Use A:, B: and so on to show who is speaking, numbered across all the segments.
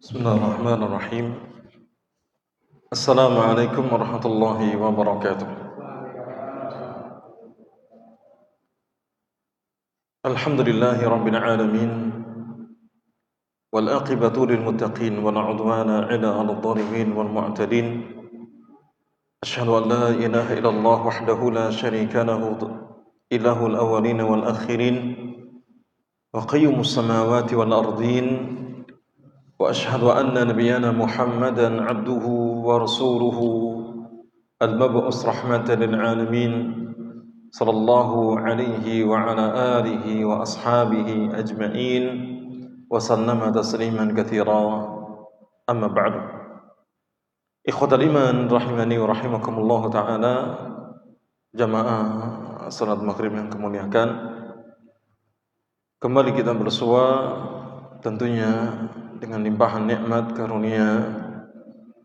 A: Bismillahirrahmanirrahim. Assalamualaikum warahmatullahi wabarakatuh. Alhamdulillahi rabbil alamin. Wal aqibatu lil muttaqin wa la udwana illa 'alal zalimin wal mu'tadin. Asyhadu an la ilaha illallah wahdahu la syarika lahu ilahul awwalin wal akhirin wa qayyumus samawati wal ardin. وأشهد أن نبينا محمدا عبده ورسوله المبعوث رحمة للعالمين صلى الله عليه وعلى آله وأصحابه أجمعين وسلم تسليما كثيرا أما بعد إخوة الإيمان rahimani wa rahimakumullah ta'ala, jamaah salat maghrib yang kemuliakan, kembali kita bersua tentunya dengan limpahan nikmat, karunia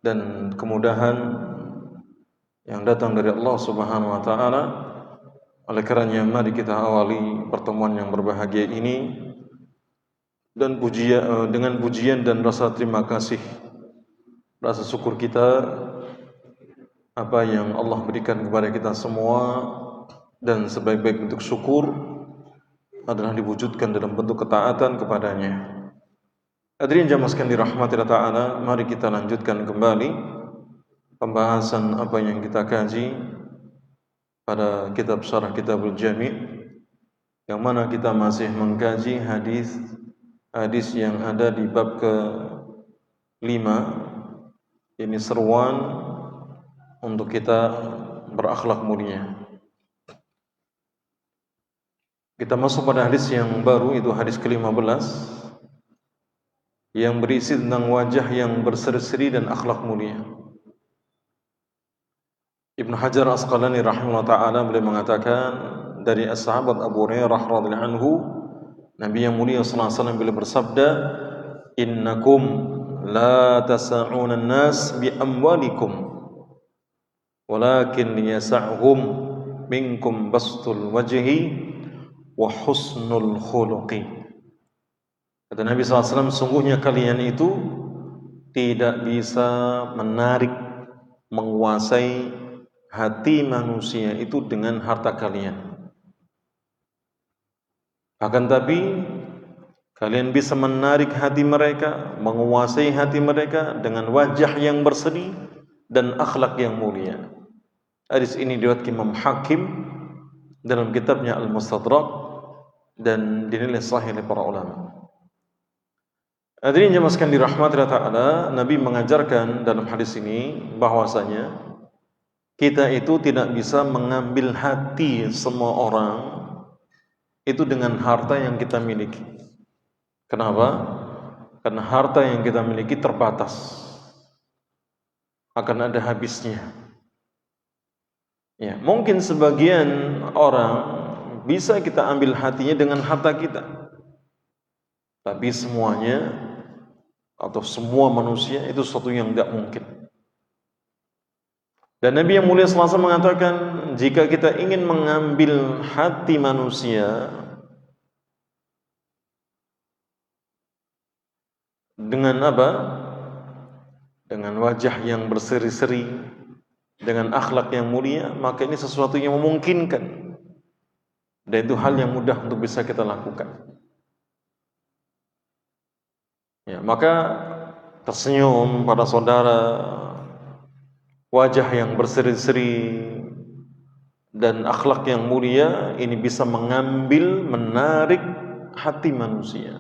A: dan kemudahan yang datang dari Allah Subhanahu wa taala. Oleh karenanya mari kita awali pertemuan yang berbahagia ini dan dengan pujian dan rasa terima kasih, rasa syukur kita apa yang Allah berikan kepada kita semua, dan sebaik-baik bentuk syukur adalah diwujudkan dalam bentuk ketaatan kepadanya. Hadirin jamaah sekalian dirahmati Allah Ta'ala, mari kita lanjutkan kembali pembahasan apa yang kita kaji pada kitab Syarah Kitabul Jami', yang mana kita masih mengkaji hadis yang ada di bab ke-5, ini seruan untuk kita berakhlak mulia. Kita masuk pada hadis yang baru, itu hadis ke-15, yang berisi tentang wajah yang berseri-seri dan akhlak mulia. Ibnu Hajar Asqalani rahimahullah ta'ala beliau mengatakan dari sahabat Abu Hurairah radhiyallahu anhu, Nabi yang mulia sallallahu alaihi wasallam beliau bersabda, "Innakum la tasa'una an-nas bi amwalikum walakin yasa'hum minkum bastul wajhi wa husnul khuluqi." Kata Nabi SAW, sungguhnya kalian itu tidak bisa menarik, menguasai hati manusia itu dengan harta kalian. Akan tapi kalian bisa menarik hati mereka, menguasai hati mereka dengan wajah yang berseri dan akhlak yang mulia. Hadis ini diriwayatkan Imam Hakim dalam kitabnya Al-Mustadrak dan dinilai sahih oleh para ulama. Hadirin jemaah sekalian dirahmati Allah Ta'ala, Nabi mengajarkan dalam hadis ini bahwasanya kita itu tidak bisa mengambil hati semua orang itu dengan harta yang kita miliki. Kenapa? Karena harta yang kita miliki terbatas, akan ada habisnya. Ya, mungkin sebagian orang bisa kita ambil hatinya dengan harta kita, tapi semuanya atau semua manusia itu sesuatu yang tidak mungkin. Dan Nabi yang mulia SAW mengatakan, jika kita ingin mengambil hati manusia dengan apa? Dengan wajah yang berseri-seri, dengan akhlak yang mulia, maka ini sesuatu yang memungkinkan, dan itu hal yang mudah untuk bisa kita lakukan. Ya, maka tersenyum pada saudara, wajah yang berseri-seri dan akhlak yang mulia ini bisa mengambil, menarik hati manusia.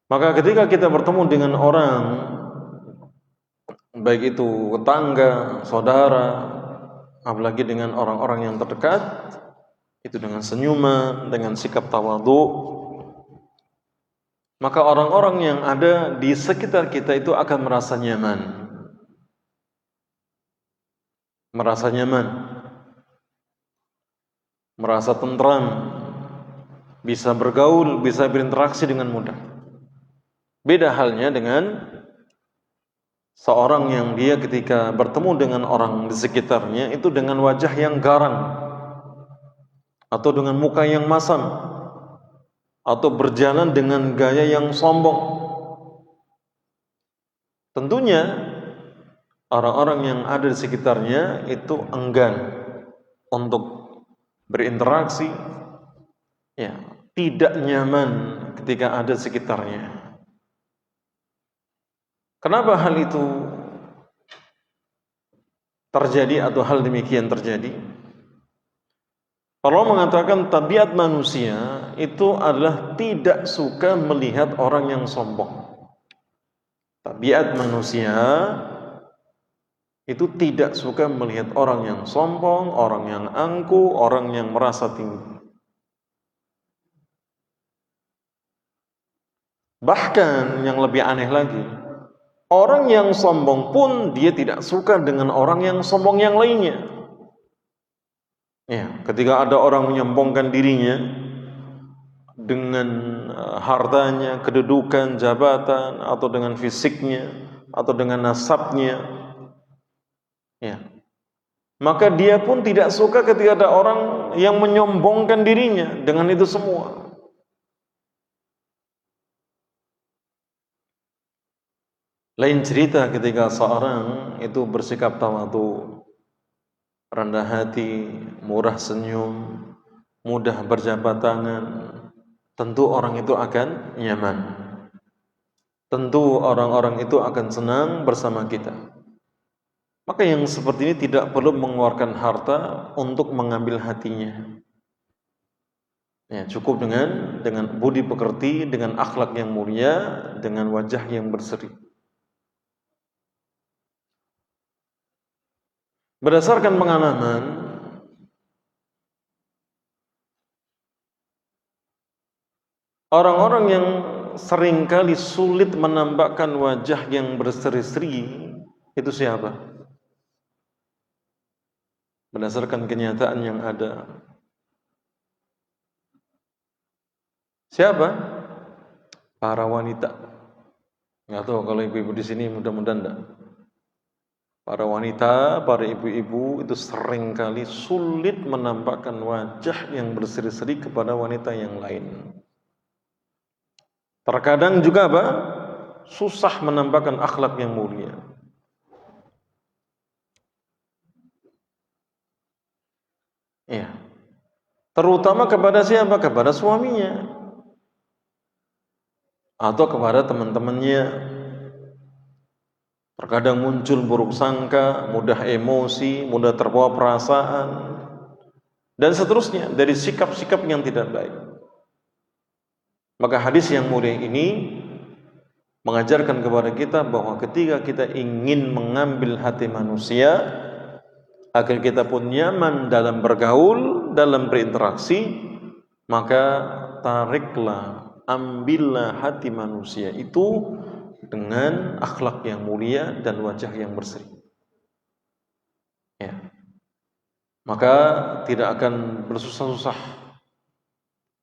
A: Maka ketika kita bertemu dengan orang, baik itu tetangga, saudara, apalagi dengan orang-orang yang terdekat, itu dengan senyuman, dengan sikap tawadhu, maka orang-orang yang ada di sekitar kita itu akan merasa nyaman. Merasa nyaman, merasa tentram, bisa bergaul, bisa berinteraksi dengan mudah. Beda halnya dengan seorang yang dia ketika bertemu dengan orang di sekitarnya itu dengan wajah yang garang atau dengan muka yang masam, atau berjalan dengan gaya yang sombong. Tentunya orang-orang yang ada di sekitarnya itu enggan untuk berinteraksi, ya, tidak nyaman ketika ada di sekitarnya. Kenapa hal itu terjadi atau hal demikian terjadi? Allah mengatakan tabiat manusia itu adalah tidak suka melihat orang yang sombong. Tabiat manusia itu tidak suka melihat orang yang sombong, orang yang angkuh, orang yang merasa tinggi. Bahkan yang lebih aneh lagi, orang yang sombong pun dia tidak suka dengan orang yang sombong yang lainnya. Ya, ketika ada orang menyombongkan dirinya dengan hartanya, kedudukan, jabatan, atau dengan fisiknya, atau dengan nasabnya, ya, maka dia pun tidak suka ketika ada orang yang menyombongkan dirinya dengan itu semua. Lain cerita ketika seorang itu bersikap tawadhu, rendah hati, murah senyum, mudah berjabat tangan, tentu orang itu akan nyaman. Tentu orang-orang itu akan senang bersama kita. Maka yang seperti ini tidak perlu mengeluarkan harta untuk mengambil hatinya. Ya, cukup dengan budi pekerti, dengan akhlak yang mulia, dengan wajah yang berseri. Berdasarkan pengalaman, orang-orang yang seringkali sulit menampakkan wajah yang berseri-seri itu siapa? Berdasarkan kenyataan yang ada, siapa? Para wanita. Nggak tahu kalau ibu-ibu di sini mudah-mudahan enggak. Para wanita, para ibu-ibu itu seringkali sulit menampakkan wajah yang berseri-seri kepada wanita yang lain. Terkadang juga apa? Susah menampakkan akhlak yang mulia. Ya. Terutama kepada siapa? Kepada suaminya atau kepada teman-temannya. Terkadang muncul buruk sangka, mudah emosi, mudah terbawa perasaan, dan seterusnya dari sikap-sikap yang tidak baik. Maka hadis yang mulia ini mengajarkan kepada kita bahwa ketika kita ingin mengambil hati manusia agar kita pun nyaman dalam bergaul, dalam berinteraksi, maka tariklah, ambillah hati manusia itu dengan akhlak yang mulia dan wajah yang berseri. Ya. Maka tidak akan bersusah-susah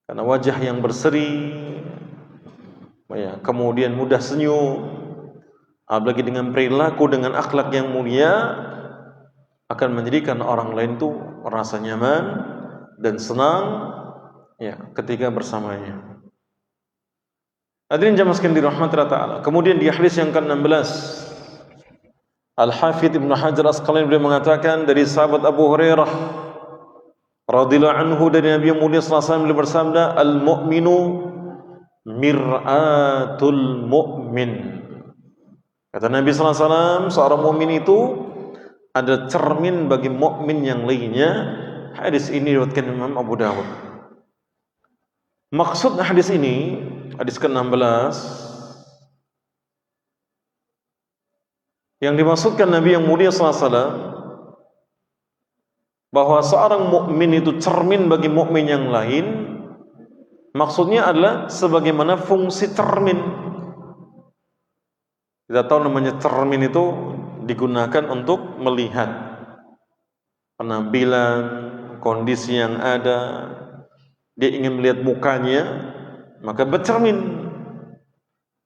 A: karena wajah yang berseri, ya, kemudian mudah senyum, apalagi dengan perilaku, dengan akhlak yang mulia, akan menjadikan orang lain tuh merasa nyaman dan senang, ya, ketika bersamanya. Hadirin jamaah sekalian dirahmati Allah Ta'ala. Kemudian di hadis yang ke-16, Al-Hafidz Ibnu Hajar Asqalani beliau mengatakan dari sahabat Abu Hurairah radhiyallahu anhu dari Nabi mulia sallallahu alaihi wasallam beliau bersabda, "Al-mu'minu mir'atul mu'min." Kata Nabi sallallahu alaihi wasallam, seorang mukmin itu ada cermin bagi mukmin yang lainnya. Hadis ini diriwayatkan Imam Abu Dawud. Maksud hadis ini, hadis ke-16, yang dimaksudkan Nabi yang mulia SAW bahwa seorang mukmin itu cermin bagi mukmin yang lain, maksudnya adalah sebagaimana fungsi cermin. Kita tahu namanya cermin itu digunakan untuk melihat penampilan, kondisi yang ada. Dia ingin melihat mukanya, maka bercermin.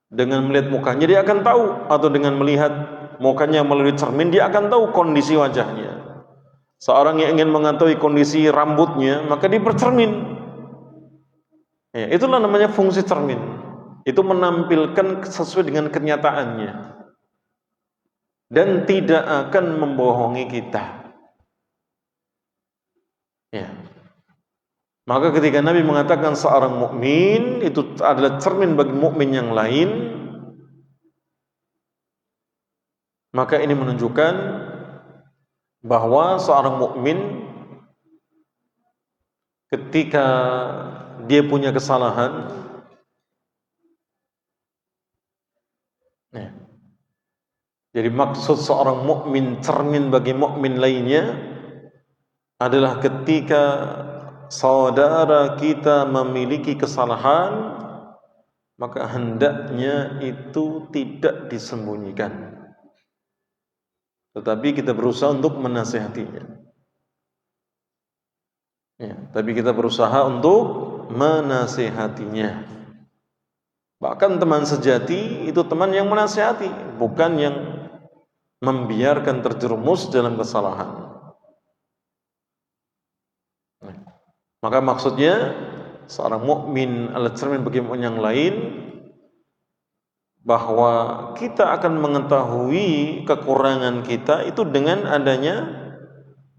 A: Dengan melihat mukanya dia akan tahu, atau dengan melihat mukanya melalui cermin dia akan tahu kondisi wajahnya. Seorang yang ingin mengetahui kondisi rambutnya, maka dia bercermin. Ya, itulah namanya fungsi cermin. Itu menampilkan sesuai dengan kenyataannya dan tidak akan membohongi kita. Ya. Maka ketika Nabi mengatakan seorang mukmin itu adalah cermin bagi mukmin yang lain, maka ini menunjukkan bahwa seorang mukmin ketika dia punya kesalahan, ya. Jadi maksud seorang mukmin cermin bagi mukmin lainnya adalah ketika saudara kita memiliki kesalahan, maka hendaknya itu tidak disembunyikan, tetapi kita berusaha untuk menasihatinya. Ya, tapi kita berusaha untuk menasihatinya. Bahkan teman sejati itu teman yang menasihati, bukan yang membiarkan terjerumus dalam kesalahan. Maka maksudnya seorang mukmin adalah cermin bagi mukmin yang lain, bahwa kita akan mengetahui kekurangan kita itu dengan adanya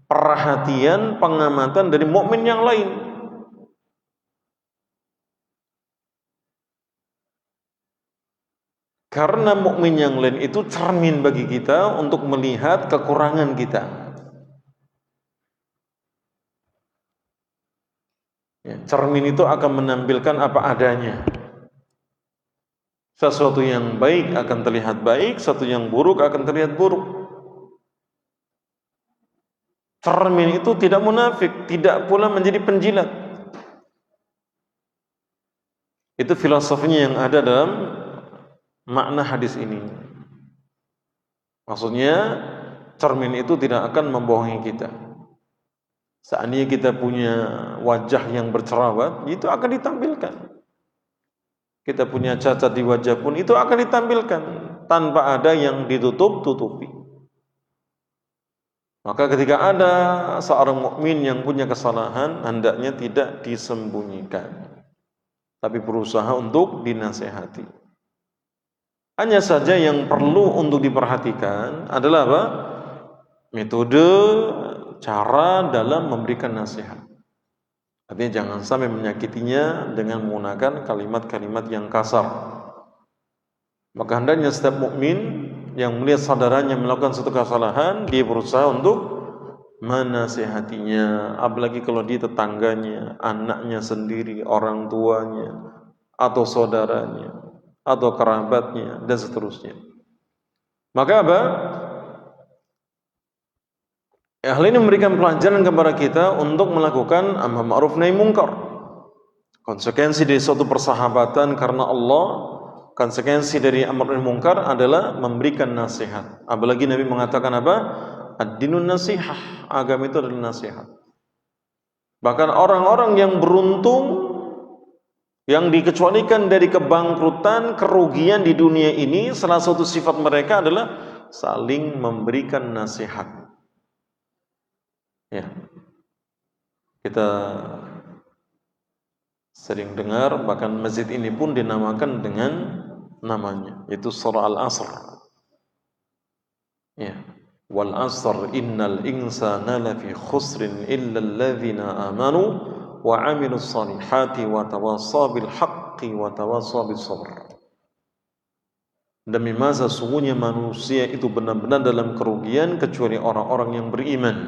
A: perhatian, pengamatan dari mukmin yang lain. Karena mukmin yang lain itu cermin bagi kita untuk melihat kekurangan kita. Ya, cermin itu akan menampilkan apa adanya. Sesuatu yang baik akan terlihat baik, sesuatu yang buruk akan terlihat buruk. Cermin itu tidak munafik, tidak pula menjadi penjilat. Itu filosofinya yang ada dalam makna hadis ini. Maksudnya cermin itu tidak akan membohongi kita. Seandainya kita punya wajah yang bercerawat, itu akan ditampilkan. Kita punya cacat di wajah pun itu akan ditampilkan tanpa ada yang ditutup-tutupi. Maka ketika ada seorang mukmin yang punya kesalahan, hendaknya tidak disembunyikan, tapi berusaha untuk dinasehati. Hanya saja yang perlu untuk diperhatikan adalah apa? Metode, cara dalam memberikan nasihat. Artinya jangan sampai menyakitinya dengan menggunakan kalimat-kalimat yang kasar. Maka hendaknya setiap mukmin yang melihat saudaranya melakukan suatu kesalahan, dia berusaha untuk menasihatinya. Apalagi kalau dia tetangganya, anaknya sendiri, orang tuanya, atau saudaranya, atau kerabatnya, dan seterusnya. Maka apa? Hal ini memberikan pelajaran kepada kita untuk melakukan amar ma'ruf nahi munkar. Konsekuensi dari suatu persahabatan karena Allah, konsekuensi dari amar nahi munkar adalah memberikan nasihat. Apalagi Nabi mengatakan apa? Ad-dinun nasihah. Agama itu adalah nasihat. Bahkan orang-orang yang beruntung, yang dikecualikan dari kebangkrutan, kerugian di dunia ini, salah satu sifat mereka adalah saling memberikan nasihat. Ya, kita sering dengar, bahkan masjid ini pun dinamakan dengan namanya, yaitu surah Al-Asr. Ya, wal asr innal insana lafi khusrin illa alladhina amanu wa 'amilus salihati wa tawassaw bil haqqi wa tawassaw bis sabr. Demi masa sungguhnya manusia itu benar-benar dalam kerugian kecuali orang-orang yang beriman,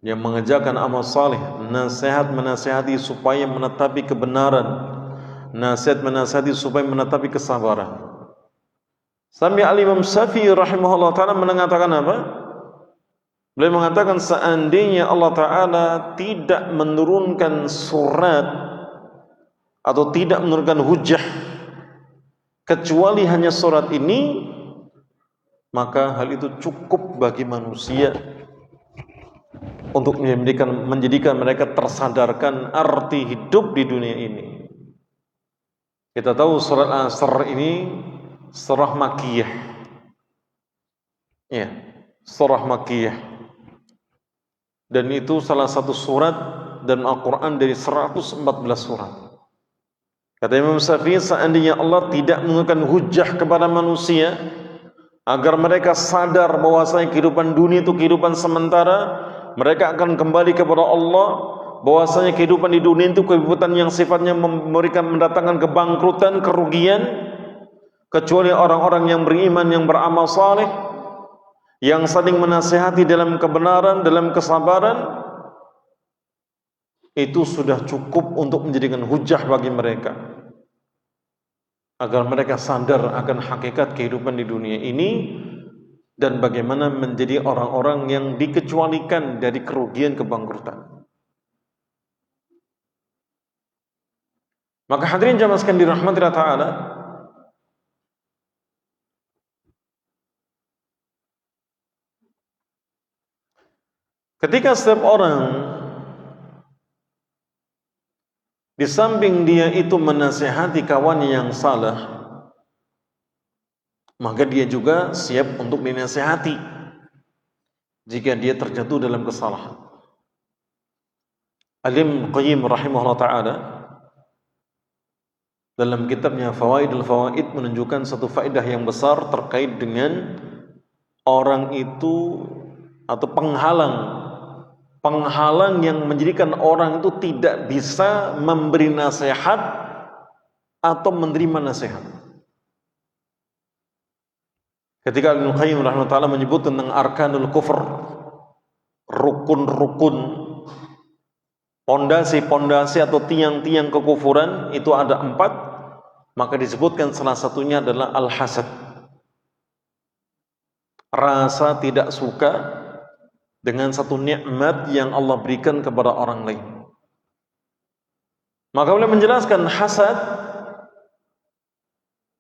A: yang mengerjakan amal saleh, nasihat menasihati supaya menetapi kebenaran, nasihat menasihati supaya menetapi kesabaran. Sampai Al-Imam Syafi'i rahimahullah ta'ala mengatakan apa? Beliau mengatakan seandainya Allah Ta'ala tidak menurunkan surat atau tidak menurunkan hujah kecuali hanya surat ini, maka hal itu cukup bagi manusia untuk menjadikan mereka tersadarkan arti hidup di dunia ini. Kita tahu surat Al-Asr ini surah Makkiyah. Ya, surah Makkiyah. Dan itu salah satu surat dan Al-Quran dari 114 surat. Kata Imam Syafi'i, seandainya Allah tidak menggunakan hujjah kepada manusia agar mereka sadar bahwasanya kehidupan dunia itu kehidupan sementara, mereka akan kembali kepada Allah, bahwasanya kehidupan di dunia itu kehidupan yang sifatnya mendatangkan kebangkrutan, kerugian, kecuali orang-orang yang beriman, yang beramal saleh, yang saling menasihati dalam kebenaran, dalam kesabaran, itu sudah cukup untuk menjadikan hujjah bagi mereka, agar mereka sadar akan hakikat kehidupan di dunia ini dan bagaimana menjadi orang-orang yang dikecualikan dari kerugian kebangkrutan. Maka hadirin jamaah sekalian dirahmati Allah Ta'ala, ketika setiap orang di samping dia itu menasihati kawannya yang salah, maka dia juga siap untuk dinasihati jika dia terjatuh dalam kesalahan. Al-Imam Qayyim rahimahullah ta'ala dalam kitabnya Fawaidul Fawaid menunjukkan satu faedah yang besar terkait dengan orang itu atau penghalang yang menjadikan orang itu tidak bisa memberi nasihat atau menerima nasihat. Ketika Ibnu Qayyim rahimahullah ta'ala menyebut tentang arkanul kufur, rukun-rukun, pondasi-pondasi atau tiang-tiang kekufuran, itu ada 4, maka disebutkan salah satunya adalah al-hasad, rasa tidak suka dengan satu nikmat yang Allah berikan kepada orang lain. Maka beliau menjelaskan hasad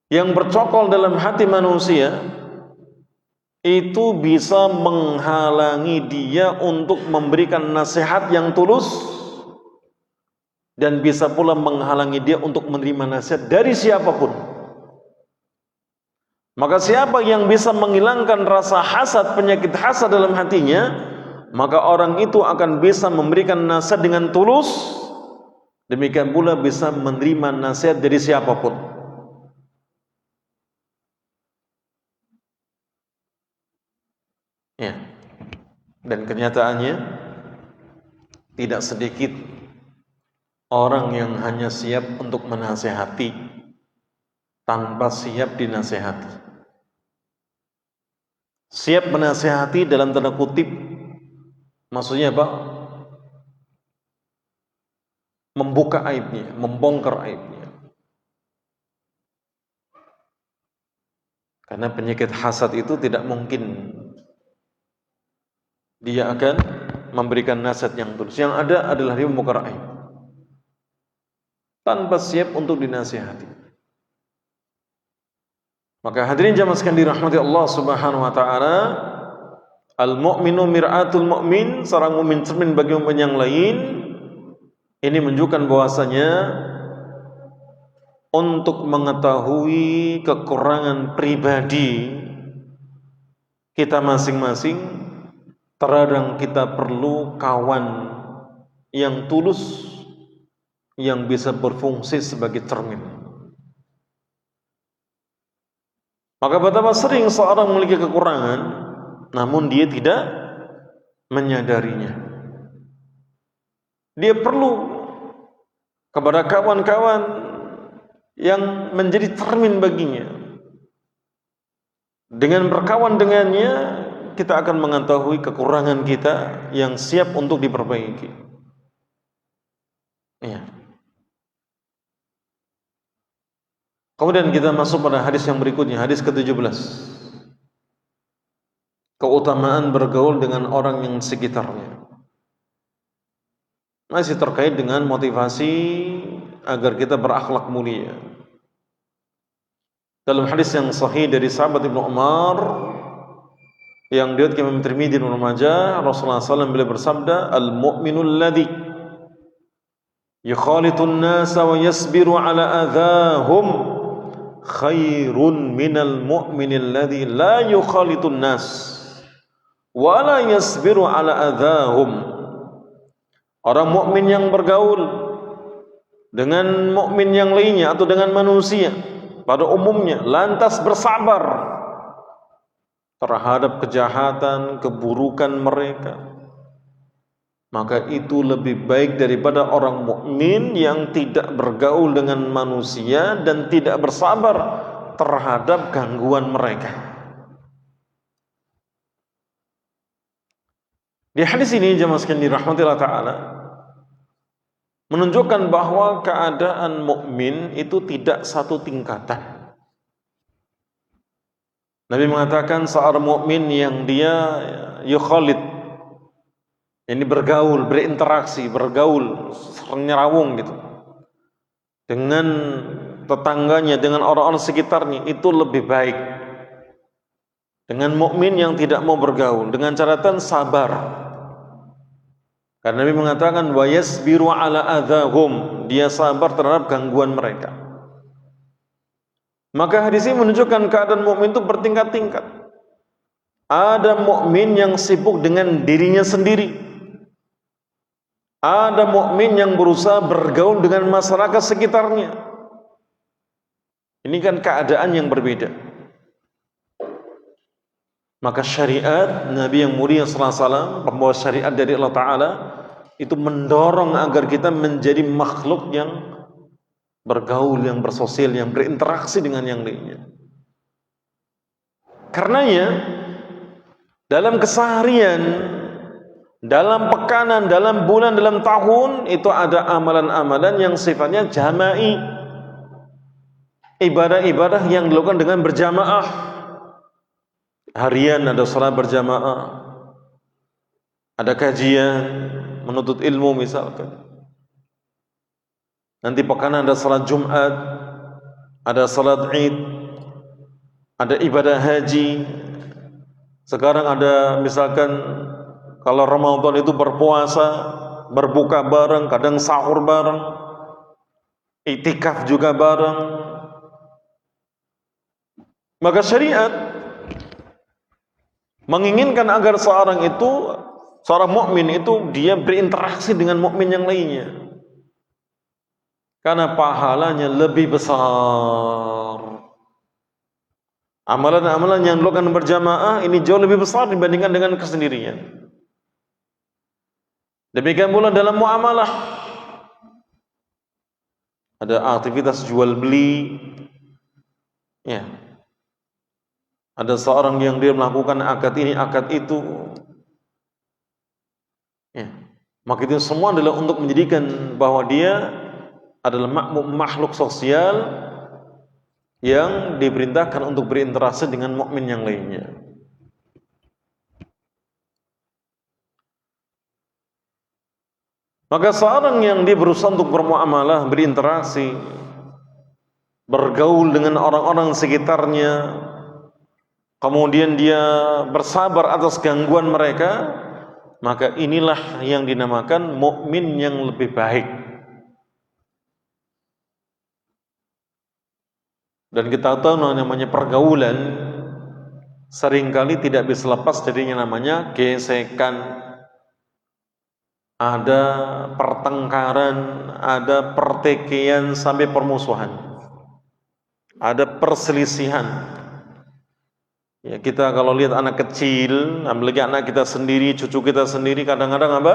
A: yang bercokol dalam hati manusia itu bisa menghalangi dia untuk memberikan nasihat yang tulus, dan bisa pula menghalangi dia untuk menerima nasihat dari siapapun. Maka siapa yang bisa menghilangkan rasa hasad, penyakit hasad dalam hatinya, maka orang itu akan bisa memberikan nasihat dengan tulus, demikian pula bisa menerima nasihat dari siapapun. Ya. Dan kenyataannya tidak sedikit orang yang hanya siap untuk menasihati tanpa siap dinasihati. Siap menasihati dalam tanda kutip, maksudnya apa? Membuka aibnya, membongkar aibnya. Karena penyakit hasad itu tidak mungkin dia akan memberikan nasihat yang tulus. Yang ada adalah dia membongkar aib tanpa siap untuk dinasihati. Maka hadirin jamaah sekalian dirahmati Allah Subhanahu wa taala, al-mu'minu mir'atul mu'min, seorang mukmin cermin bagi mukmin yang lain. Ini menunjukkan bahwasanya untuk mengetahui kekurangan pribadi kita masing-masing, terkadang kita perlu kawan yang tulus yang bisa berfungsi sebagai cermin. Maka betapa sering seorang memiliki kekurangan namun dia tidak menyadarinya. Dia perlu kepada kawan-kawan yang menjadi cermin baginya. Dengan berkawan dengannya, kita akan mengetahui kekurangan kita yang siap untuk diperbaiki. Ya. Kemudian kita masuk pada hadis yang berikutnya, hadis ke-17. Keutamaan bergaul dengan orang yang sekitarnya. Masih terkait dengan motivasi agar kita berakhlak mulia. Dalam hadis yang sahih dari sahabat Ibnu Umar yang diriwayatkan Imam Tirmidzi dan Ibnu Majah, Rasulullah SAW beliau bersabda, al-mu'minul ladzi yukhalitun nasa wa yasbiru ala adhahum khairun minal mu'minil ladzi la yukhalitun nas wa la yasbiru ala adhahum. Orang mukmin yang bergaul dengan mukmin yang lainnya atau dengan manusia pada umumnya lantas bersabar terhadap kejahatan, keburukan mereka, maka itu lebih baik daripada orang mukmin yang tidak bergaul dengan manusia dan tidak bersabar terhadap gangguan mereka. Di hadis ini jemaah sekalian dirahmatillah taala menunjukkan bahwa keadaan mukmin itu tidak satu tingkatan. Nabi mengatakan seorang mukmin yang dia yukhalid, ini bergaul, berinteraksi, bergaul, nyerawung gitu dengan tetangganya, dengan orang-orang sekitarnya, itu lebih baik dengan mukmin yang tidak mau bergaul, dengan catatan sabar. Karena Nabi mengatakan wa yasbiru ala adzahum, dia sabar terhadap gangguan mereka. Maka hadis ini menunjukkan keadaan mukmin itu bertingkat-tingkat. Ada mukmin yang sibuk dengan dirinya sendiri. Ada mukmin yang berusaha bergaul dengan masyarakat sekitarnya. Ini kan keadaan yang berbeda. Maka syariat Nabi yang mulia sallallahu alaihi wasallam, pembawa syariat dari Allah Ta'ala, itu mendorong agar kita menjadi makhluk yang bergaul, yang bersosial, yang berinteraksi dengan yang lainnya. Karenanya dalam keseharian, dalam pekanan, dalam bulan, dalam tahun, itu ada amalan-amalan yang sifatnya jama'i, ibadah-ibadah yang dilakukan dengan berjamaah. Harian ada salat berjamaah, ada kajian, menuntut ilmu misalkan. Nanti pekanan ada salat Jumat, ada salat Id, ada ibadah haji. Sekarang ada misalkan kalau Ramadan itu berpuasa, berbuka bareng, kadang sahur bareng, iktikaf juga bareng. Maka syariat menginginkan agar seorang mukmin itu dia berinteraksi dengan mukmin yang lainnya, karena pahalanya lebih besar. Amalan-amalan yang dilakukan berjamaah ini jauh lebih besar dibandingkan dengan kesendirian. Demikian pula dalam muamalah, ada aktivitas jual beli, ya. Ada seorang yang dia melakukan akad ini, akad itu, ya. Maka itu semua adalah untuk menjadikan bahwa dia adalah makhluk sosial yang diperintahkan untuk berinteraksi dengan mukmin yang lainnya. Maka seorang yang dia berusaha untuk bermuamalah, berinteraksi, bergaul dengan orang-orang sekitarnya, kemudian dia bersabar atas gangguan mereka, maka inilah yang dinamakan mukmin yang lebih baik. Dan kita tahu namanya pergaulan seringkali tidak bisa lepas dari yang namanya gesekan. Ada pertengkaran, ada pertikaian sampai permusuhan, ada perselisihan. Ya, kita kalau lihat anak kecil, apalagi anak kita sendiri, cucu kita sendiri, kadang-kadang apa?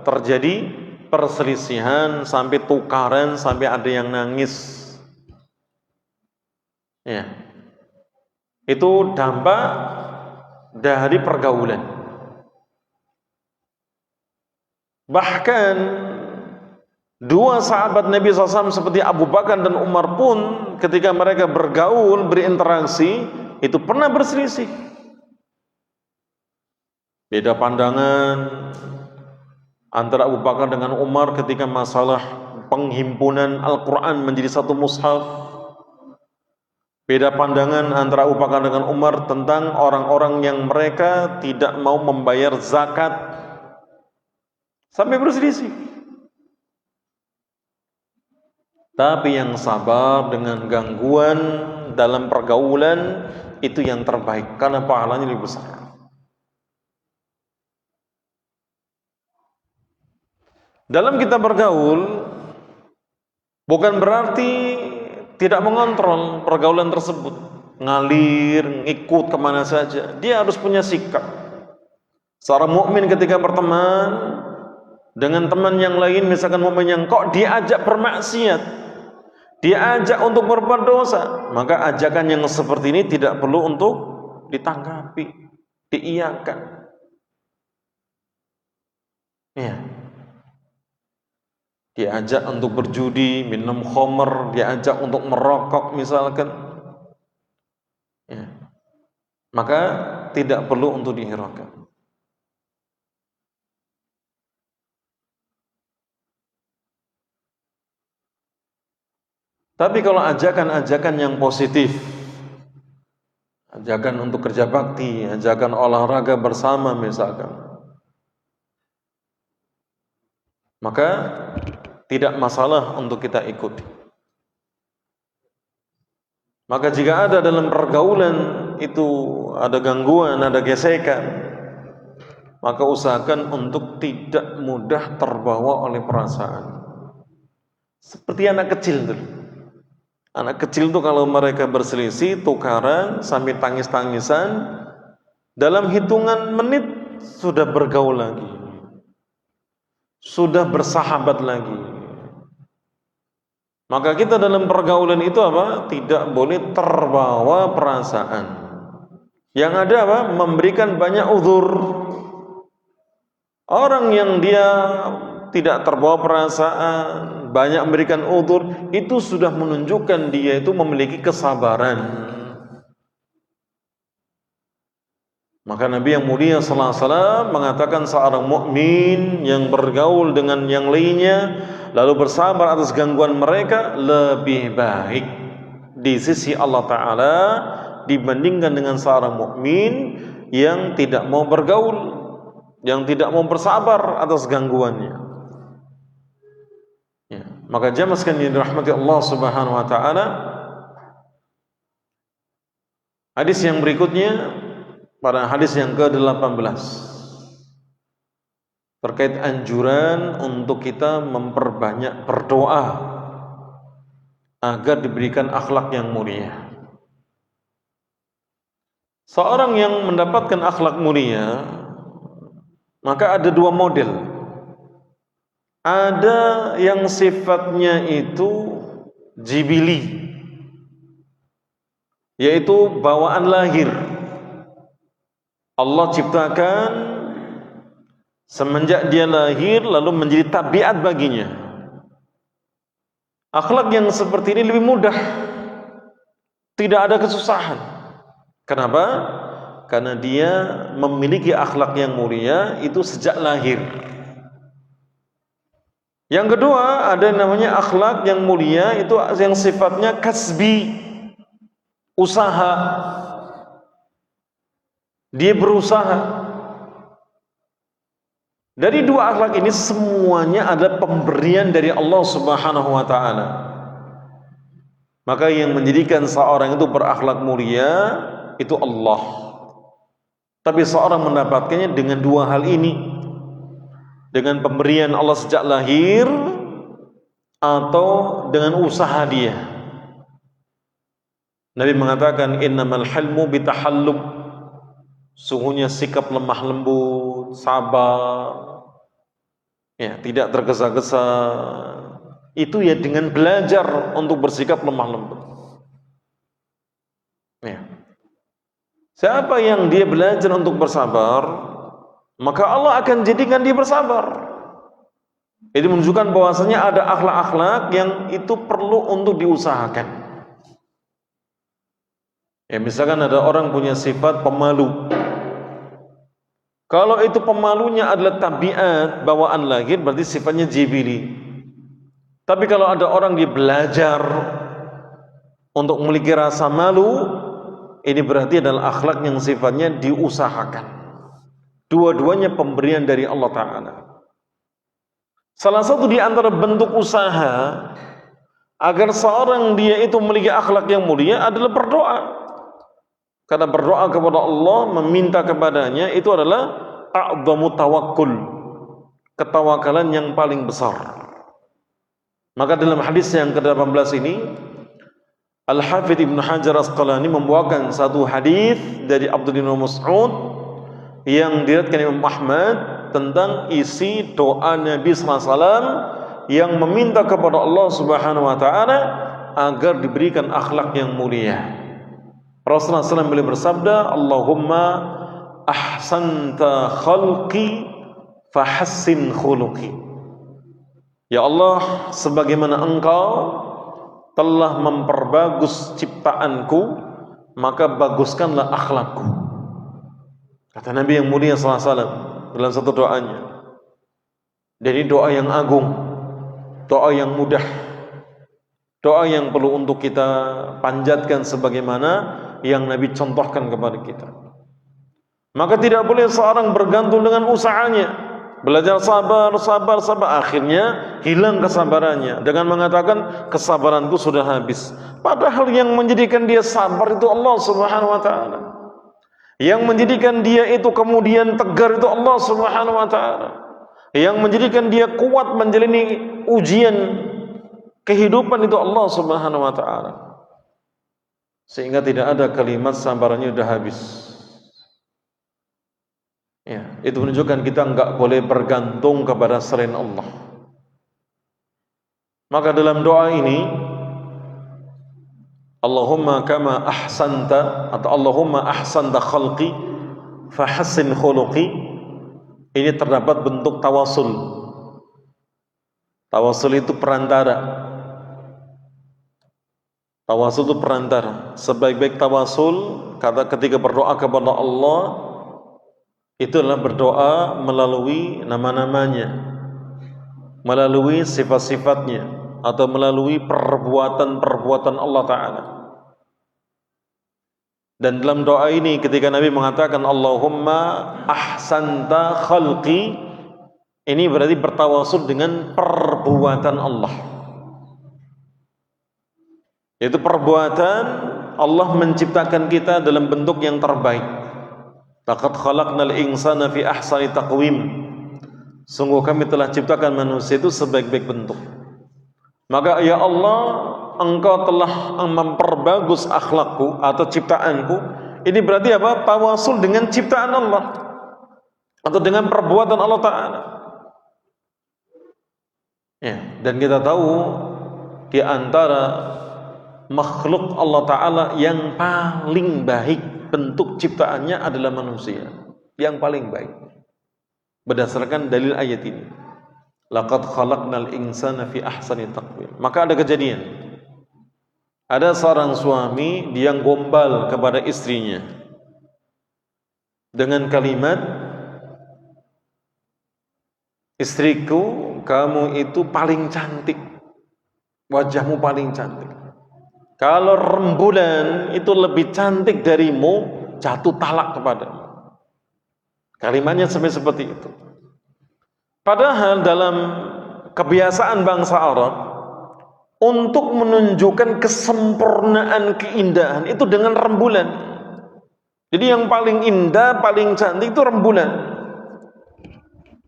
A: Terjadi perselisihan, sampai tukaran, sampai ada yang nangis. Ya. Itu dampak dari pergaulan. Bahkan dua sahabat Nabi SAW seperti Abu Bakar dan Umar pun ketika mereka bergaul, berinteraksi, itu pernah berselisih, beda pandangan antara Abu Bakar dengan Umar ketika masalah penghimpunan Al-Quran menjadi satu mushaf. Beda pandangan antara Abu Bakar dengan Umar tentang orang-orang yang mereka tidak mau membayar zakat, sampai berselisih. Tapi yang sabar dengan gangguan dalam pergaulan itu yang terbaik, karena pahalanya lebih besar. Dalam kita bergaul, bukan berarti tidak mengontrol pergaulan tersebut, ngalir, ngikut kemana saja. Dia harus punya sikap. Seorang mukmin ketika berteman dengan teman yang lain, misalkan mukmin yang kok diajak bermaksiat, diajak untuk berbuat dosa, maka ajakan yang seperti ini tidak perlu untuk ditanggapi, diiyakan. Ya. Diajak untuk berjudi, minum khamr, diajak untuk merokok misalkan, ya, maka tidak perlu untuk dihiraukan. Tapi kalau ajakan-ajakan yang positif, ajakan untuk kerja bakti, ajakan olahraga bersama misalkan, maka tidak masalah untuk kita ikuti. Maka jika ada dalam pergaulan itu ada gangguan, ada gesekan, maka usahakan untuk tidak mudah terbawa oleh perasaan. Seperti anak kecil dulu. Anak kecil itu kalau mereka berselisih, tukaran, sambil tangis-tangisan, dalam hitungan menit sudah bergaul lagi, sudah bersahabat lagi. Maka kita dalam pergaulan itu apa? Tidak boleh terbawa perasaan. Yang ada apa? Memberikan banyak uzur. Orang yang dia tidak terbawa perasaan, banyak memberikan uzur, itu sudah menunjukkan dia itu memiliki kesabaran. Maka Nabi yang mulia sallallahu alaihi wasallam mengatakan seorang mukmin yang bergaul dengan yang lainnya lalu bersabar atas gangguan mereka lebih baik di sisi Allah Ta'ala dibandingkan dengan seorang mukmin yang tidak mau bergaul, yang tidak mau bersabar atas gangguannya. Ya, maka jamaah sekalian dirahmati Allah Subhanahu wa taala, hadis yang berikutnya pada hadis yang ke-18 terkait anjuran untuk kita memperbanyak berdoa agar diberikan akhlak yang mulia. Seorang yang mendapatkan akhlak mulia, maka ada dua model. Ada yang sifatnya itu jibili, yaitu bawaan lahir. Allah ciptakan semenjak dia lahir lalu menjadi tabiat baginya. Akhlak yang seperti ini lebih mudah, tidak ada kesusahan. Kenapa? Karena dia memiliki akhlak yang mulia itu sejak lahir. Yang kedua, ada yang namanya akhlak yang mulia itu yang sifatnya kasbi, usaha. Dia berusaha. Dari dua akhlak ini semuanya adalah pemberian dari Allah Subhanahu wa taala. Maka yang menjadikan seorang itu berakhlak mulia itu Allah. Tapi seorang mendapatkannya dengan dua hal ini, dengan pemberian Allah sejak lahir atau dengan usaha dia. Nabi mengatakan innamal hilmu bitahallub, sungguhnya sikap lemah lembut, sabar, ya, tidak tergesa-gesa, itu ya dengan belajar untuk bersikap lemah lembut. Ya. Siapa yang dia belajar untuk bersabar, maka Allah akan jadikan dia bersabar. Ini menunjukkan bahwasanya ada akhlak-akhlak yang itu perlu untuk diusahakan. Ya, misalkan ada orang punya sifat pemalu. Kalau itu pemalunya adalah tabiat bawaan lahir, berarti sifatnya jibili. Tapi kalau ada orang dia belajar untuk memiliki rasa malu, ini berarti adalah akhlak yang sifatnya diusahakan. Dua-duanya pemberian dari Allah Ta'ala. Salah satu di antara bentuk usaha agar seorang dia itu memiliki akhlak yang mulia adalah berdoa. Karena berdoa kepada Allah, meminta kepadanya, itu adalah a'dhamu tawakkul, ketawakalan yang paling besar. Maka dalam hadis yang ke-18 ini, Al-Hafidz Ibnu Hajar Asqalani membawakan satu hadis dari Abdullah bin Mas'ud yang diriwayatkan Imam Ahmad tentang isi doa Nabi sallallahu alaihi wasallam yang meminta kepada Allah Subhanahu wa taala agar diberikan akhlak yang mulia. Rasulullah SAW beliau bersabda, Allahumma ahsanta khalqi fahassin khuluqi. Ya Allah, sebagaimana Engkau telah memperbagus ciptaanku, maka baguskanlah akhlakku. Kata Nabi yang mulia sallallahu alaihi wasallam dalam satu doanya. Jadi doa yang agung, doa yang mudah, doa yang perlu untuk kita panjatkan sebagaimana yang Nabi contohkan kepada kita. Maka tidak boleh seorang bergantung dengan usahanya, belajar sabar, akhirnya hilang kesabarannya dengan mengatakan kesabaranku sudah habis. Padahal yang menjadikan dia sabar itu Allah Subhanahu wa taala. Yang menjadikan dia itu kemudian tegar itu Allah Subhanahu wa taala. Yang menjadikan dia kuat menjalani ujian kehidupan itu Allah Subhanahu wa taala. Sehingga tidak ada kalimat sabarannya sudah habis. Ya, itu menunjukkan kita enggak boleh bergantung kepada selain Allah. Maka dalam doa ini, Allahumma kama ahsanta atau Allahumma ahsanta khalqi fahassin khuluqi, ini terdapat bentuk tawasul. Tawasul itu perantara. Tawasul itu perantara. Sebaik-baik tawasul kata ketika berdoa kepada Allah itu adalah berdoa melalui nama-namanya, melalui sifat-sifatnya, atau melalui perbuatan-perbuatan Allah Ta'ala. Dan dalam doa ini ketika Nabi mengatakan Allahumma ahsanta khalqi, ini berarti bertawasul dengan perbuatan Allah. Yaitu perbuatan Allah menciptakan kita dalam bentuk yang terbaik. Laqad khalaqnal insana fi ahsani taqwim. Sungguh kami telah ciptakan manusia itu sebaik-baik bentuk. Maka ya Allah, Engkau telah memperbagus akhlakku atau ciptaanku. Ini berarti apa? Tawasul dengan ciptaan Allah atau dengan perbuatan Allah Ta'ala. Ya, dan kita tahu di antara makhluk Allah Ta'ala yang paling baik bentuk ciptaannya adalah manusia, yang paling baik berdasarkan dalil ayat ini. Laqad khalaqnal insana fi ahsani taqwim. Maka ada kejadian, ada seorang suami dia gombal kepada istrinya dengan kalimat, istriku, kamu itu paling cantik, wajahmu paling cantik. Kalau rembulan itu lebih cantik darimu, jatuh talak kepadamu. Kalimatnya seperti itu. Padahal dalam kebiasaan bangsa Arab, untuk menunjukkan kesempurnaan keindahan itu dengan rembulan. Jadi yang paling indah, paling cantik itu rembulan.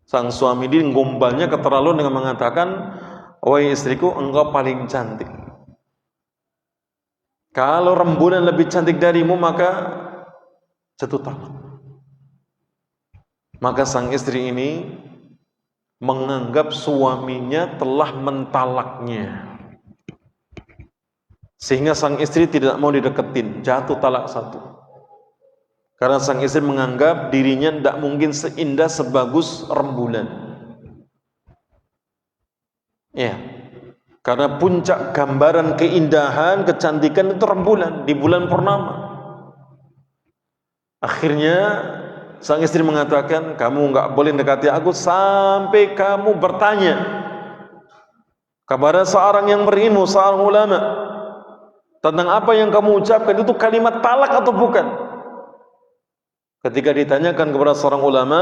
A: Sang suami ini gombalnya keterlaluan dengan mengatakan, wahai istriku, engkau paling cantik. Kalau rembulan lebih cantik darimu, maka jatuh talak. Maka sang istri ini menganggap suaminya telah mentalaknya, sehingga sang istri tidak mau dideketin, jatuh talak satu. Karena sang istri menganggap dirinya tidak mungkin seindah sebagus rembulan. Ya, karena puncak gambaran keindahan, kecantikan itu rembulan di bulan purnama. Akhirnya sang istri mengatakan, kamu enggak boleh mendekati aku sampai kamu bertanya kepada seorang yang berilmu, seorang ulama, tentang apa yang kamu ucapkan itu kalimat talak atau bukan. Ketika ditanyakan kepada seorang ulama,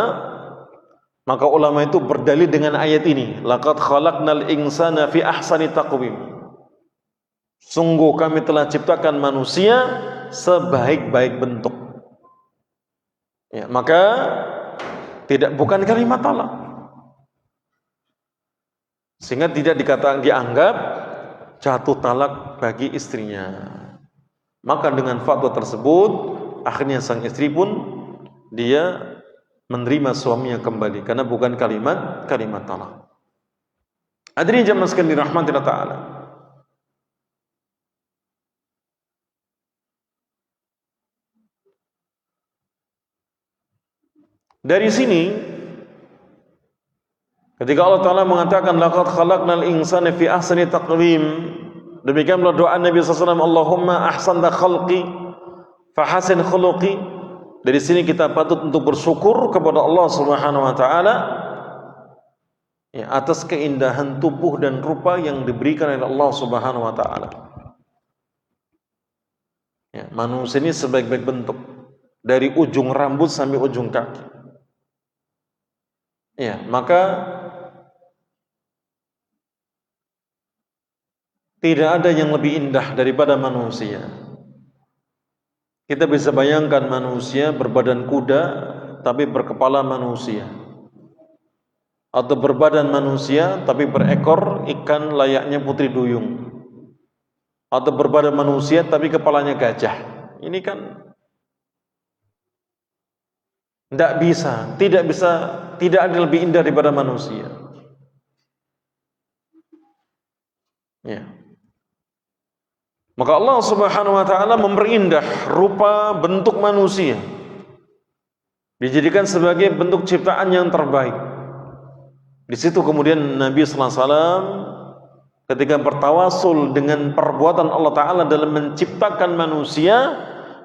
A: maka ulama itu berdalil dengan ayat ini, laqad khalaqnal insana fi ahsani taqwim. Sungguh kami telah ciptakan manusia sebaik-baik bentuk. Ya, maka bukan kalimat talak. sehingga tidak dianggap jatuh talak bagi istrinya. Maka dengan fatwa tersebut akhirnya sang istri pun dia menerima suaminya kembali karena bukan kalimat talak. Hadirin jamaah sekalian dirahmati Allah Ta'ala. Dari sini ketika Allah Ta'ala mengatakan laqad khalaqnal insana fi ahsani taqwim, demikianlah doa Nabi SAW, Allahumma ahsanta khalqi fahasin khuluqi. Dari sini kita patut untuk bersyukur kepada Allah Subhanahu wa taala ya, atas keindahan tubuh dan rupa yang diberikan oleh Allah Subhanahu wa taala. Ya, manusia ini sebaik-baik bentuk, dari ujung rambut sampai ujung kaki. Ya, maka tidak ada yang lebih indah daripada manusia. Kita bisa bayangkan manusia berbadan kuda tapi berkepala manusia, atau berbadan manusia tapi berekor ikan layaknya putri duyung, atau berbadan manusia tapi kepalanya gajah. Ini kan tidak ada lebih indah daripada manusia. Ya. Maka Allah Subhanahu wa taala memperindah rupa bentuk manusia, dijadikan sebagai bentuk ciptaan yang terbaik. Di situ kemudian Nabi sallallahu alaihi wasallam ketika bertawasul dengan perbuatan Allah taala dalam menciptakan manusia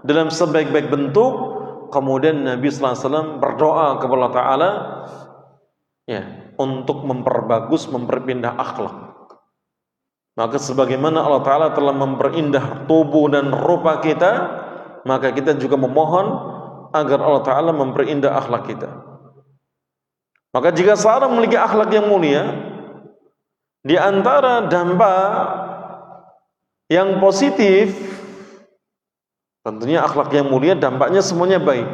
A: dalam sebaik-baik bentuk, kemudian Nabi sallallahu alaihi wasallam berdoa kepada Allah taala ya, untuk memperpindah akhlak. Maka sebagaimana Allah Ta'ala telah memperindah tubuh dan rupa kita, maka kita juga memohon agar Allah Ta'ala memperindah akhlak kita. Maka jika seorang memiliki akhlak yang mulia, di antara dampak yang positif, tentunya akhlak yang mulia dampaknya semuanya baik.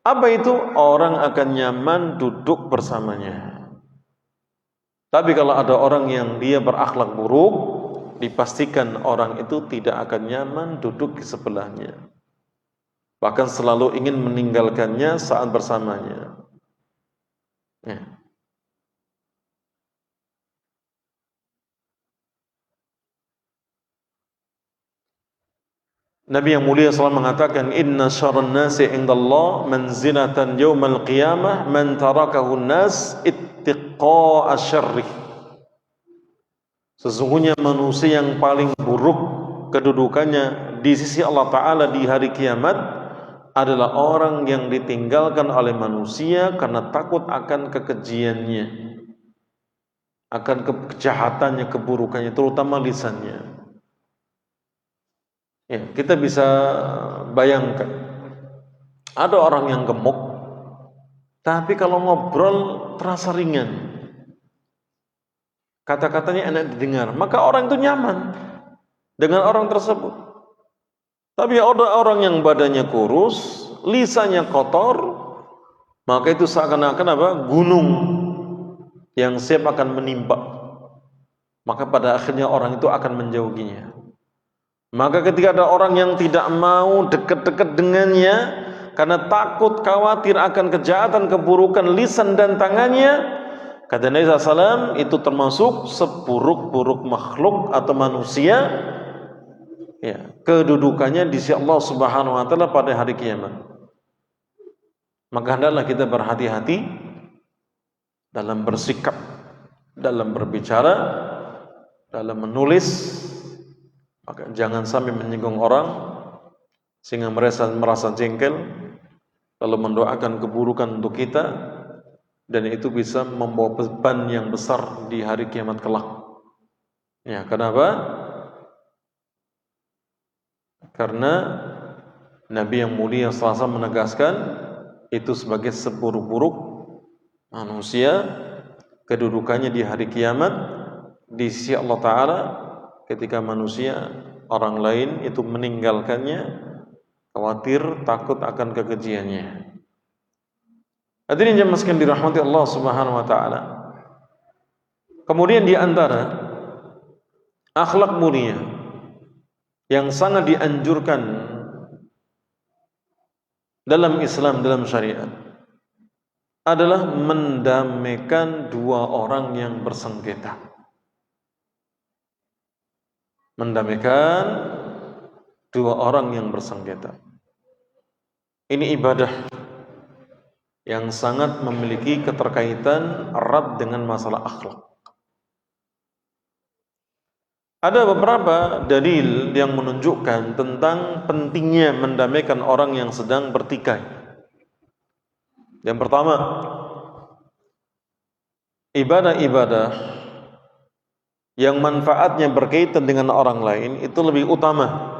A: Apa itu? Orang akan nyaman duduk bersamanya. Tapi kalau ada orang yang dia berakhlak buruk, dipastikan orang itu tidak akan nyaman duduk di sebelahnya, bahkan selalu ingin meninggalkannya saat bersamanya. Ya. Nabi yang mulia SAW mengatakan, Inna syarran nasi indallah manzilatan yawmal qiyamah man tarakahu nas ittiqa'a syarrih. Sesungguhnya manusia yang paling buruk kedudukannya di sisi Allah Ta'ala di hari kiamat adalah orang yang ditinggalkan oleh manusia karena takut akan kekejiannya, akan kejahatannya, keburukannya, terutama lisannya. Ya, kita bisa bayangkan ada orang yang gemuk, tapi kalau ngobrol terasa ringan, kata-katanya enak didengar, maka orang itu nyaman dengan orang tersebut. Tapi ada orang yang badannya kurus, lisannya kotor, maka itu seakan-akan apa? Gunung yang siap akan menimpa. Maka pada akhirnya orang itu akan menjauhinya. Maka ketika ada orang yang tidak mau dekat-dekat dengannya karena takut khawatir akan kejahatan, keburukan lisan dan tangannya, kata Nabi SAW, itu termasuk seburuk-buruk makhluk atau manusia ya, kedudukannya di sisi Allah Subhanahu wa taala pada hari kiamat. Maka hendaklah kita berhati-hati dalam bersikap, dalam berbicara, dalam menulis. Maka jangan sampai menyinggung orang sehingga merasa jengkel lalu mendoakan keburukan untuk kita, dan itu bisa membawa beban yang besar di hari kiamat kelak. Ya, kenapa? Karena Nabi yang mulia selasa menegaskan itu sebagai seburuk-buruk manusia kedudukannya di hari kiamat di sisi Allah Ta'ala, ketika manusia orang lain itu meninggalkannya, khawatir, takut akan kekejiannya. Hadirin jemaah sekalian dirahmati Allah Subhanahu wa taala. Kemudian di antara akhlak mulia yang sangat dianjurkan dalam Islam, dalam syariat, adalah mendamaikan dua orang yang bersengketa. Mendamaikan dua orang yang bersengketa. Ini ibadah yang sangat memiliki keterkaitan erat dengan masalah akhlak. Ada beberapa dalil yang menunjukkan tentang pentingnya mendamaikan orang yang sedang bertikai. Yang pertama, ibadah-ibadah yang manfaatnya berkaitan dengan orang lain itu lebih utama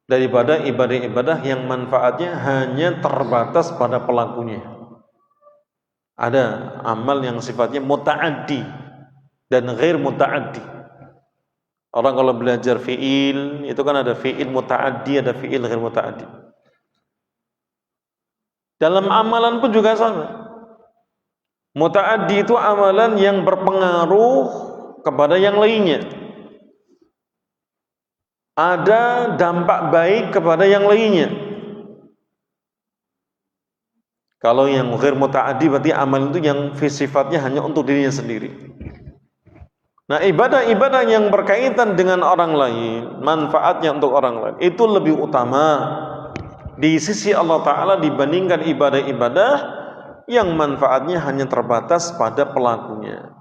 A: daripada ibadah-ibadah yang manfaatnya hanya terbatas pada pelakunya. Ada amal yang sifatnya muta'addi dan ghair muta'addi. Orang kalau belajar fi'il, itu kan ada fi'il muta'addi, ada fi'il ghair muta'addi. Dalam amalan pun juga sama. Muta'addi itu amalan yang berpengaruh kepada yang lainnya. Ada dampak baik kepada yang lainnya. Kalau yang ghair muta'addi berarti amal itu yang sifatnya hanya untuk dirinya sendiri. Nah, ibadah-ibadah yang berkaitan dengan orang lain, manfaatnya untuk orang lain, itu lebih utama di sisi Allah Ta'ala dibandingkan ibadah-ibadah yang manfaatnya hanya terbatas pada pelakunya.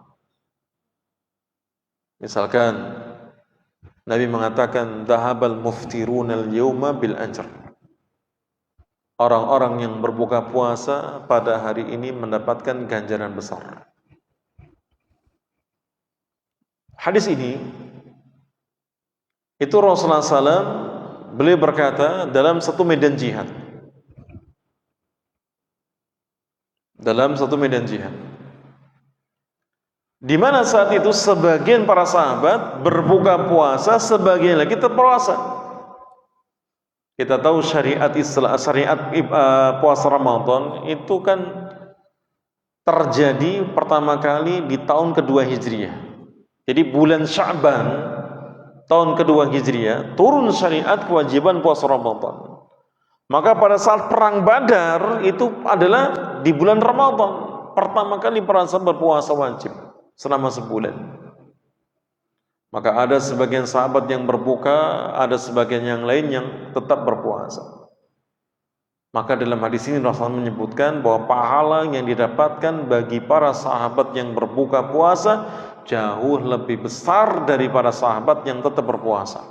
A: Misalkan Nabi mengatakan dhahabal muftirunal yawma bil ajr. Orang-orang yang berbuka puasa pada hari ini mendapatkan ganjaran besar. Hadis ini itu Rasulullah SAW beliau berkata dalam satu medan jihad. Dalam satu medan jihad. Di mana saat itu sebagian para sahabat berbuka puasa, sebagian lagi berpuasa. Kita tahu syariat puasa Ramadan itu kan terjadi pertama kali di tahun kedua Hijriah. Jadi bulan Sya'ban tahun kedua Hijriah turun syariat kewajiban puasa Ramadan. Maka pada saat perang Badar itu adalah di bulan Ramadan pertama kali para sahabat berpuasa wajib selama sebulan. Maka ada sebagian sahabat yang berbuka, ada sebagian yang lain yang tetap berpuasa. Maka dalam hadis ini Rasulullah menyebutkan bahwa pahala yang didapatkan bagi para sahabat yang berbuka puasa jauh lebih besar dari para sahabat yang tetap berpuasa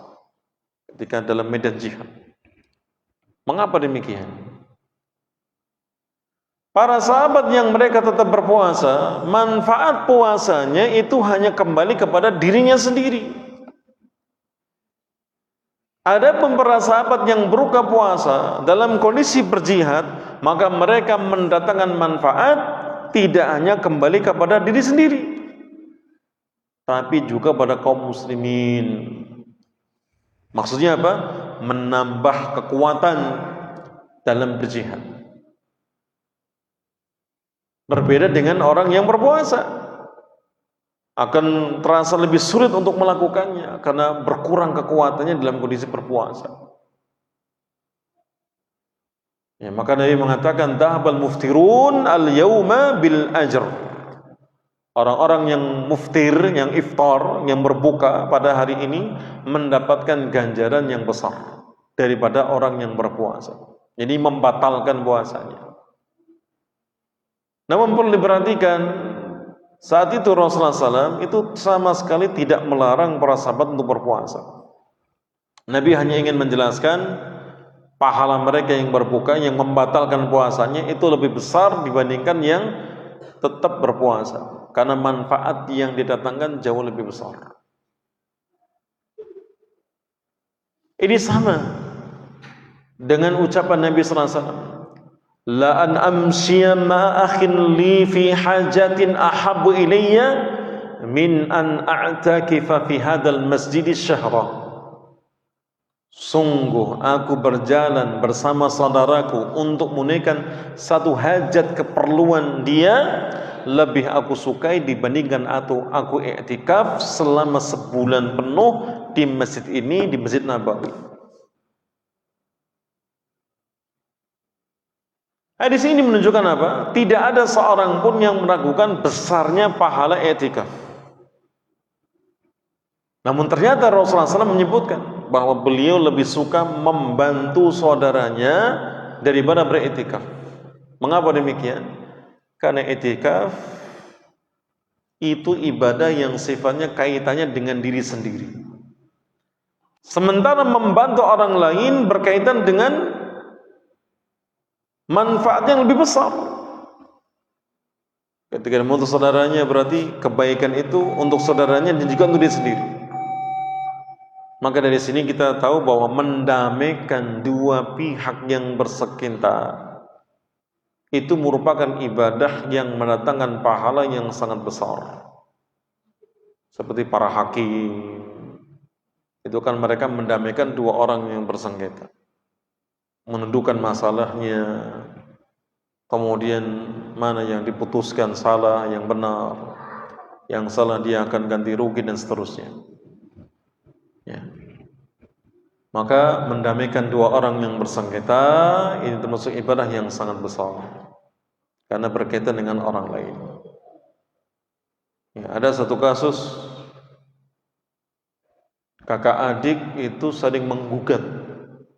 A: ketika dalam medan jihad. Mengapa demikian? Para sahabat yang mereka tetap berpuasa, manfaat puasanya itu hanya kembali kepada dirinya sendiri. Ada para sahabat yang berbuka puasa dalam kondisi berjihad, maka mereka mendatangkan manfaat tidak hanya kembali kepada diri sendiri, tapi juga pada kaum muslimin. Maksudnya apa? Menambah kekuatan dalam berjihad. Berbeda dengan orang yang berpuasa, akan terasa lebih sulit untuk melakukannya karena berkurang kekuatannya dalam kondisi berpuasa. Ya, maka Nabi mengatakan dhahabal muftirun al-yawma bil ajr. Orang-orang yang muftir, yang iftar, yang berbuka pada hari ini mendapatkan ganjaran yang besar daripada orang yang berpuasa. Jadi membatalkan puasanya. Namun perlu diperhatikan, saat itu Rasulullah SAW itu sama sekali tidak melarang para sahabat untuk berpuasa. Nabi hanya ingin menjelaskan pahala mereka yang berbuka, yang membatalkan puasanya itu lebih besar dibandingkan yang tetap berpuasa, karena manfaat yang didatangkan jauh lebih besar. Ini sama dengan ucapan Nabi SAW, la an amshiya ma akhin li fi hajatin ahabbu ilayya min an a'takifa fi hadzal masjid syahra. Sungguh aku berjalan bersama saudaraku untuk menunaikan satu hajat keperluan dia, lebih aku sukai dibandingkan aku iktikaf selama sebulan penuh di masjid ini, di Masjid Nabawi. Hadis ini menunjukkan apa? Tidak ada seorang pun yang meragukan besarnya pahala iktikaf. Namun ternyata Rasulullah SAW menyebutkan bahwa beliau lebih suka membantu saudaranya daripada beriktikaf. Mengapa demikian? Karena iktikaf itu ibadah yang sifatnya kaitannya dengan diri sendiri. Sementara membantu orang lain berkaitan dengan manfaat yang lebih besar. Ketika membantu saudaranya berarti kebaikan itu untuk saudaranya dan juga untuk diri sendiri. Maka dari sini kita tahu bahwa mendamaikan dua pihak yang bersengketa itu merupakan ibadah yang mendatangkan pahala yang sangat besar. Seperti para hakim, itu kan mereka mendamaikan dua orang yang bersengketa, menundukkan masalahnya, kemudian mana yang diputuskan salah, yang benar, yang salah dia akan ganti rugi dan seterusnya. Ya. Maka mendamaikan dua orang yang bersengketa ini termasuk ibadah yang sangat besar karena berkaitan dengan orang lain. Ya, ada satu kasus kakak adik itu saling menggugat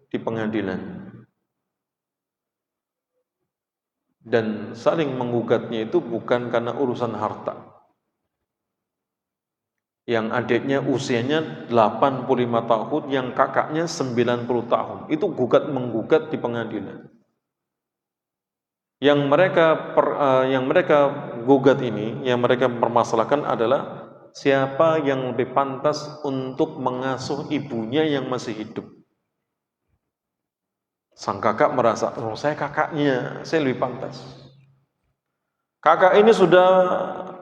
A: di pengadilan, dan saling menggugatnya itu bukan karena urusan harta. Yang adiknya usianya 85 tahun, yang kakaknya 90 tahun. Itu gugat-menggugat di pengadilan. Yang mereka gugat ini, yang mereka permasalahkan adalah siapa yang lebih pantas untuk mengasuh ibunya yang masih hidup. Sang kakak merasa, oh saya kakaknya, saya lebih pantas. Kakak ini sudah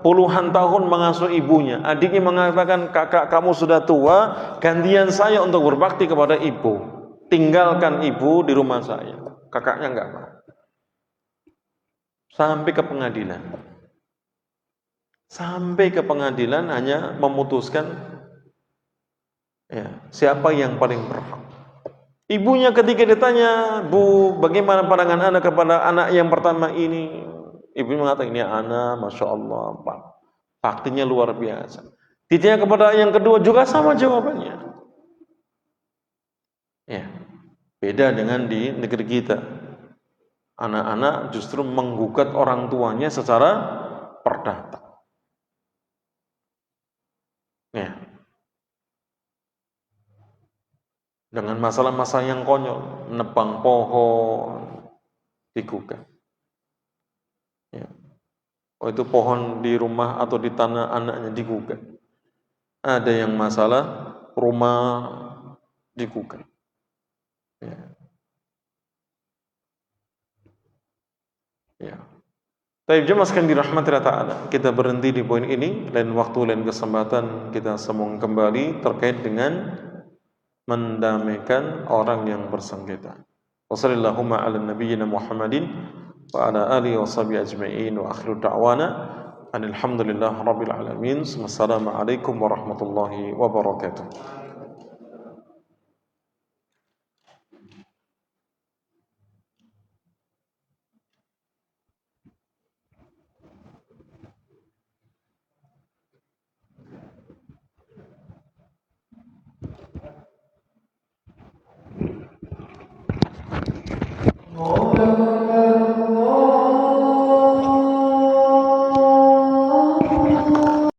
A: puluhan tahun mengasuh ibunya. Adiknya mengatakan, kakak kamu sudah tua, gantian saya untuk berbakti kepada ibu. Tinggalkan ibu di rumah saya. Kakaknya enggak mau. Sampai ke pengadilan. Sampai ke pengadilan hanya memutuskan ya, siapa yang paling berhak. Ibunya ketika ditanya, Bu, bagaimana pandangan anak kepada anak yang pertama ini? Ibu mengatakan, ini anak, Masya Allah, Pak. Baktinya luar biasa. Ditanya kepada yang kedua juga sama jawabannya. Ya, beda dengan di negeri kita. Anak-anak justru menggugat orang tuanya secara perdata. Ya. Dengan masalah-masalah yang konyol, nebang pohon, digugat. Ya. Oh, itu pohon di rumah atau di tanah anaknya digugat. Ada yang masalah rumah digugat. Ya. Ya. Tapi jemaah sekalian dirahmati Allah Ta'ala, kita berhenti di poin ini. Lain waktu, lain kesempatan kita sambung kembali terkait dengan mendamaikan orang yang bersengketa. Wassallallahu ala nabiyyina Muhammadin wa ala alihi wa sahbihi ajma'in wa akhiru da'wana alhamdulillah rabbil alamin. Wassalamualaikum warahmatullahi wabarakatuh.